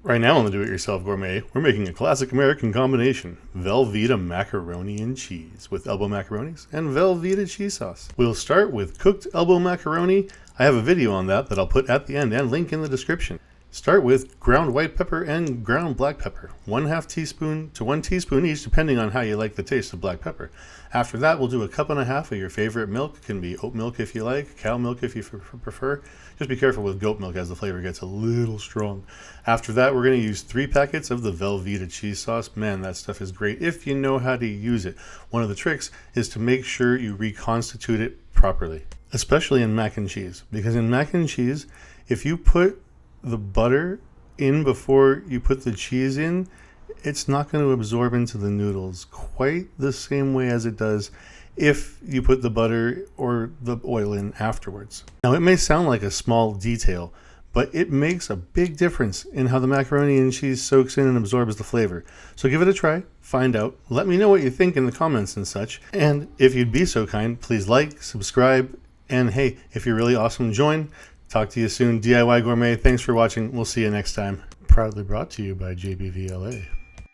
Right now on the Do-It-Yourself Gourmet, we're making a classic American combination, Velveeta macaroni and cheese with elbow macaronis and Velveeta cheese sauce. We'll start with cooked elbow macaroni. I have a video on that I'll put at the end and link in the description. Start with ground white pepper and ground black pepper, 1/2 teaspoon to 1 teaspoon each depending on how you like the taste of black pepper. After that, we'll do 1.5 cups of your favorite milk. It can be oat milk if you like, cow milk if you prefer. Just be careful with goat milk as the flavor gets a little strong. After that, we're going to use 3 packets of the Velveeta cheese sauce. Man, that stuff is great if you know how to use it. One of the tricks is to make sure you reconstitute it properly, especially in mac and cheese, because in mac and cheese, if you put the butter in before you put the cheese in, it's not going to absorb into the noodles quite the same way as it does if you put the butter or the oil in afterwards. Now, it may sound like a small detail, but it makes a big difference in how the macaroni and cheese soaks in and absorbs the flavor. So give it a try, find out, let me know what you think in the comments and such. And if you'd be so kind, please like, subscribe, and hey, if you're really awesome, join. Talk to you soon. DIY Gourmet, thanks for watching. We'll see you next time. Proudly brought to you by JBVLA.